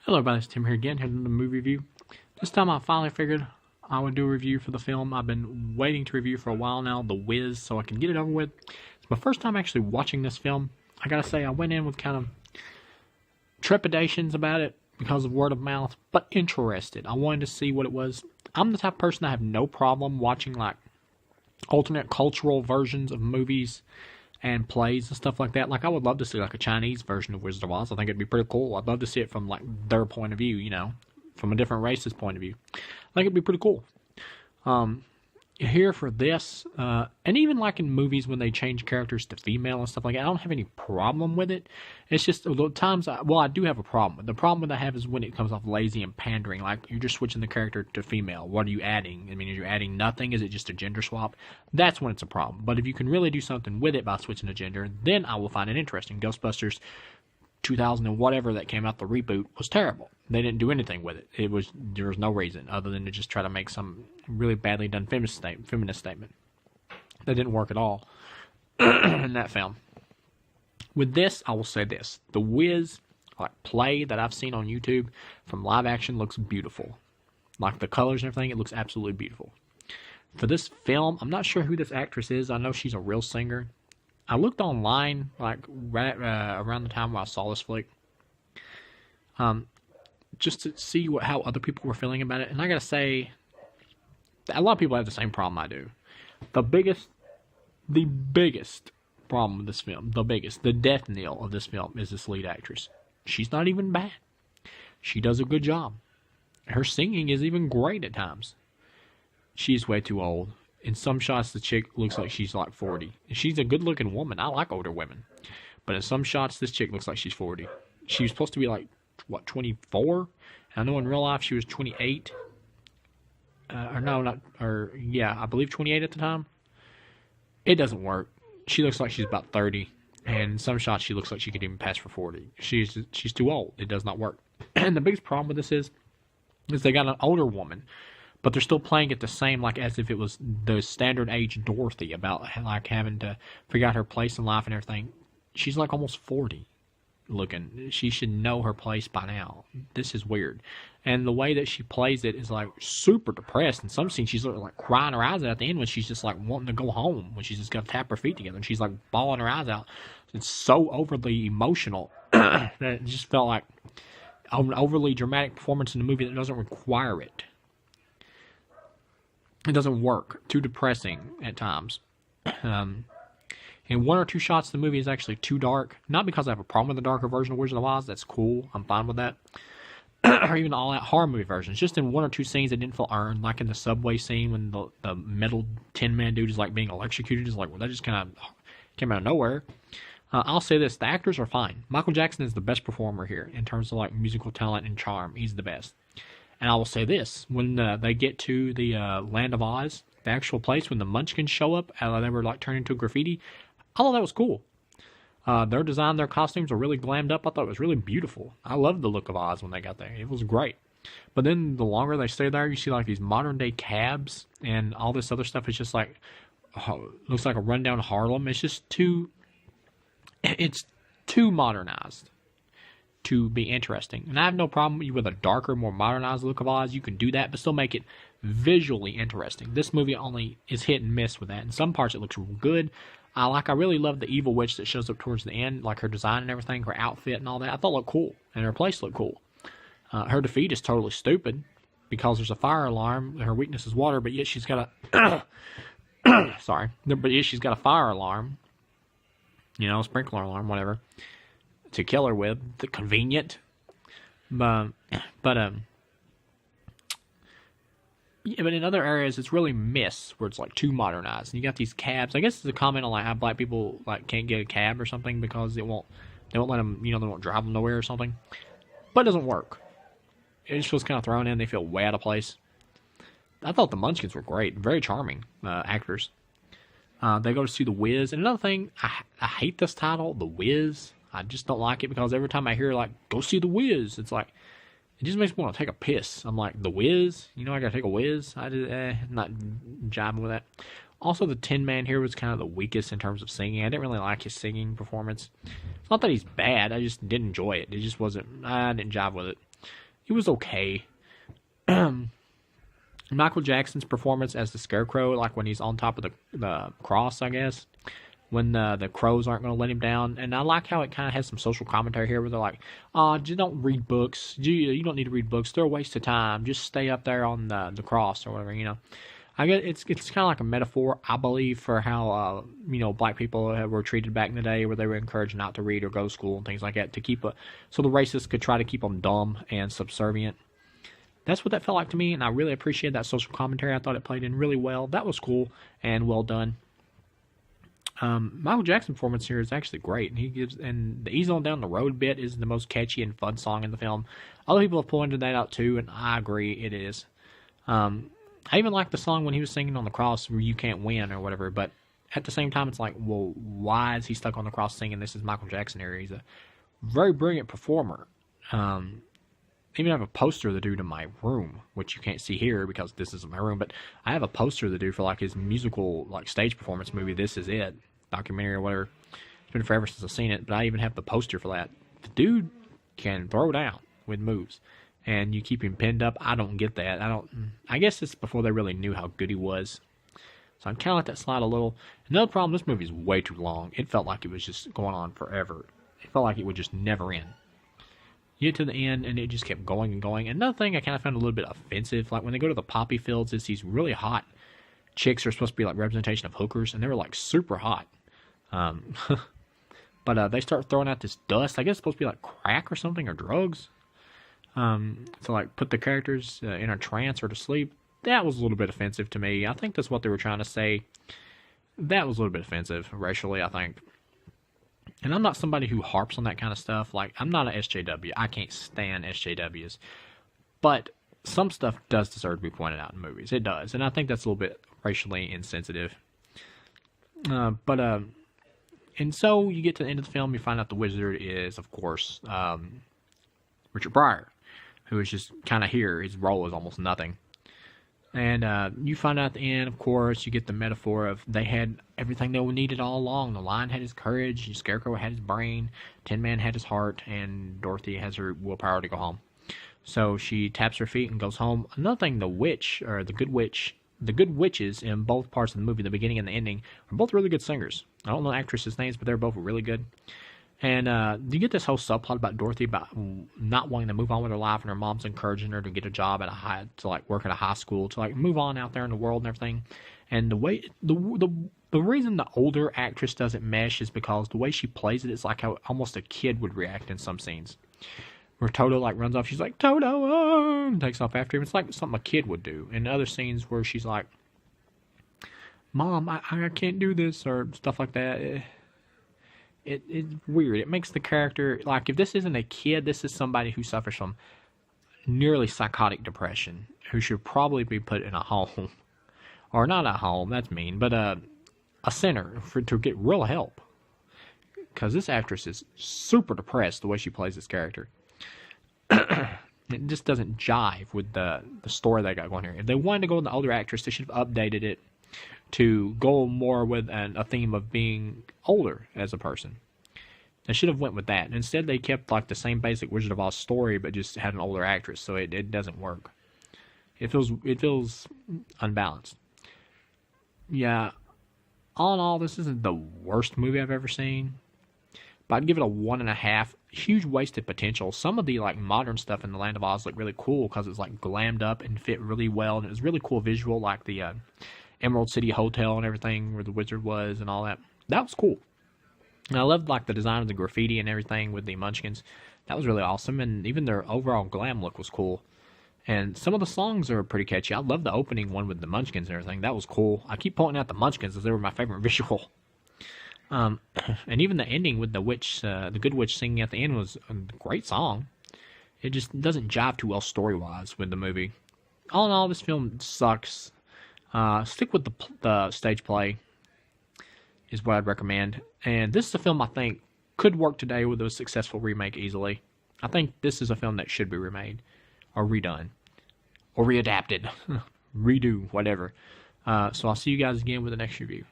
Hello everybody, it's Tim here again, here to the movie review. This time I finally figured I would do a review for the film I've been waiting to review for a while now, The Wiz, so I can get it over with. It's my first time actually watching this film. I gotta say, I went in with kind of trepidations about it because of word of mouth, but interested. I wanted to see what it was. I'm the type of person that have no problem watching like alternate cultural versions of movies and plays and stuff like that. Like, I would love to see like a Chinese version of Wizard of Oz. I think it'd be pretty cool. I'd love to see it from like their point of view, from a different race's point of view. I think it'd be pretty cool. Here for this, and even like in movies when they change characters to female and stuff like that, I don't have any problem with it. It's just the times, I do have a problem. The problem that I have is when it comes off lazy and pandering. Like, you're just switching the character to female. What are you adding? I mean, are you adding nothing? Is it just a gender swap? That's when it's a problem. But if you can really do something with it by switching the gender, then I will find it interesting. Ghostbusters 2000 and whatever that came out, the reboot, was terrible. They didn't do anything with it. There was no reason other than to just try to make some really badly done feminist statement. That didn't work at all in that film. With this, I will say this: the Wiz play that I've seen on YouTube from live action looks beautiful. Like the colors and everything, it looks absolutely beautiful. For this film, I'm not sure who this actress is. I know she's a real singer. I looked online right around the time when I saw this flick, just to see how other people were feeling about it. And I gotta say, a lot of people have the same problem I do. The biggest problem with this film, the death knell of this film is this lead actress. She's not even bad. She does a good job. Her singing is even great at times. She's way too old. In some shots, the chick looks like she's like 40. She's a good-looking woman. I like older women. But in some shots, this chick looks like she's 40. She was supposed to be like, 24? And I know in real life she was 28. I believe 28 at the time. It doesn't work. She looks like she's about 30. And in some shots, she looks like she could even pass for 40. She's too old. It does not work. And the biggest problem with this is they got an older woman, but they're still playing it the same, like as if it was the standard age Dorothy, about like having to figure out her place in life and everything. She's like almost 40 looking. She should know her place by now. This is weird. And the way that she plays it is like super depressed. In some scenes, she's like crying her eyes out at the end when she's just like wanting to go home, when she's just got to tap her feet together and she's like bawling her eyes out. It's so overly emotional that it just felt like an overly dramatic performance in the movie that doesn't require it. It doesn't work. Too depressing at times. In one or two shots, the movie is actually too dark. Not because I have a problem with the darker version of Wizard of Oz. That's cool. I'm fine with that. Or even all that horror movie versions. Just in one or two scenes that didn't feel earned. Like in the subway scene when the metal Tin Man dude is like being electrocuted. It's like, well, that just kind of came out of nowhere. I'll say this. The actors are fine. Michael Jackson is the best performer here in terms of like musical talent and charm. He's the best. And I will say this, when they get to the Land of Oz, the actual place, when the Munchkins show up, they were like turned into graffiti, I thought that was cool. Their design, their costumes were really glammed up. I thought it was really beautiful. I loved the look of Oz when they got there. It was great. But then the longer they stay there, you see like these modern day cabs and all this other stuff. It's just like, looks like a rundown Harlem. It's just it's too modernized to be interesting. And I have no problem with a darker, more modernized look of Oz. You can do that, but still make it visually interesting. This movie only is hit and miss with that. In some parts, it looks good. I really love the evil witch that shows up towards the end, like her design and everything, her outfit and all that. I thought it looked cool, and her place looked cool. Her defeat is totally stupid because there's a fire alarm. Her weakness is water, but yet she's got a but yet she's got a fire alarm, sprinkler alarm, whatever, to kill her with. The convenient, but in other areas it's really where it's like too modernized. And you got these cabs. I guess it's a comment on like how black people like can't get a cab or something because they won't let them, they won't drive them nowhere or something. But it doesn't work. It just feels kind of thrown in. They feel way out of place. I thought the Munchkins were great, very charming actors. They go to see The Wiz. And another thing, I hate this title, The Wiz. I just don't like it because every time I hear like, go see The Wiz, it's like, it just makes me want to take a piss. I'm like, The Wiz? I gotta take a whiz? Not jiving with that. Also, the Tin Man here was kind of the weakest in terms of singing. I didn't really like his singing performance. It's not that he's bad. I just didn't enjoy it. It just wasn't, I didn't jive with it. it was okay. Michael Jackson's performance as the Scarecrow, like when he's on top of the cross, I guess, when the crows aren't going to let him down. And I like how it kind of has some social commentary here where they're like, oh, just don't read books. You don't need to read books. They're a waste of time. Just stay up there on the cross or whatever, you know. I guess it's kind of like a metaphor, I believe, for how, black people were treated back in the day where they were encouraged not to read or go to school and things like that so the racists could try to keep them dumb and subservient. That's what that felt like to me, and I really appreciated that social commentary. I thought it played in really well. That was cool and well done. Michael Jackson's performance here is actually great, and the Ease On Down the Road bit is the most catchy and fun song in the film. Other people have pointed that out too, and I agree it is. I even like the song when he was singing on the cross where You Can't Win or whatever, but at the same time it's like, well, why is he stuck on the cross singing This Is Michael Jackson here? He's a very brilliant performer. I even have a poster of the dude in my room, which you can't see here because this isn't my room, but I have a poster of the dude for like his musical like stage performance movie, This Is It, documentary or whatever. It's been forever since I've seen it, but I even have the poster for that. The dude can throw down with moves, and you keep him pinned up. I don't get that. I guess it's before they really knew how good he was. So I'm kind of let that slide a little. Another problem, this movie is way too long. It felt like it was just going on forever. It felt like it would just never end. You get to the end, and it just kept going and going. Another thing I kind of found a little bit offensive, like when they go to the poppy fields, is these really hot chicks are supposed to be like representation of hookers, and they were like super hot. But they start throwing out this dust. I guess it's supposed to be like crack or something, or drugs. To like put the characters in a trance or to sleep. That was a little bit offensive to me. I think that's what they were trying to say. That was a little bit offensive racially, I think. And I'm not somebody who harps on that kind of stuff. Like, I'm not an SJW. I can't stand SJWs. But some stuff does deserve to be pointed out in movies. It does. And I think that's a little bit racially insensitive. And so you get to the end of the film, you find out the wizard is, of course, Richard Pryor, who is just kind of here. His role is almost nothing. And you find out at the end, of course, you get the metaphor of they had everything they needed all along. The Lion had his courage, Scarecrow had his brain, Tin Man had his heart, and Dorothy has her willpower to go home. So she taps her feet and goes home. Another thing, the good witches in both parts of the movie, the beginning and the ending, are both really good singers. I don't know actresses' names, but they're both really good. And you get this whole subplot about Dorothy about not wanting to move on with her life, and her mom's encouraging her to get a job at work at a high school, to like move on out there in the world and everything. And the reason the older actress doesn't mesh is because the way she plays it is like how almost a kid would react in some scenes. Where Toto like runs off, she's like, Toto, and takes off after him. It's like something a kid would do. In other scenes where she's like, Mom, I can't do this, or stuff like that. It's weird. It makes the character, like, if this isn't a kid, this is somebody who suffers from nearly psychotic depression, who should probably be put in a home. Or not a home, that's mean, but a center to get real help. Because this actress is super depressed the way she plays this character. It just doesn't jive with the story they got going here. If they wanted to go with the older actress, they should have updated it to go more with a theme of being older as a person. They should have went with that. Instead, they kept like the same basic Wizard of Oz story, but just had an older actress, so it doesn't work. It feels unbalanced. Yeah, all in all, this isn't the worst movie I've ever seen, but I'd give it a 1.5. Huge wasted potential. Some of the like modern stuff in the Land of Oz looked really cool because it's like glammed up and fit really well, and it was really cool visual, like the Emerald City Hotel and everything where the wizard was and all that. That was cool. And I loved like the design of the graffiti and everything with the munchkins. That was really awesome, and even their overall glam look was cool. And some of the songs are pretty catchy. I love the opening one with the munchkins and everything. That was cool. I keep pointing out the munchkins because they were my favorite visual. And even the ending with the witch, the good witch singing at the end was a great song. It just doesn't jive too well story-wise with the movie. All in all, this film sucks. Stick with the stage play is what I'd recommend. And this is a film I think could work today with a successful remake easily. I think this is a film that should be remade or redone or readapted, redo, whatever. So I'll see you guys again with the next review.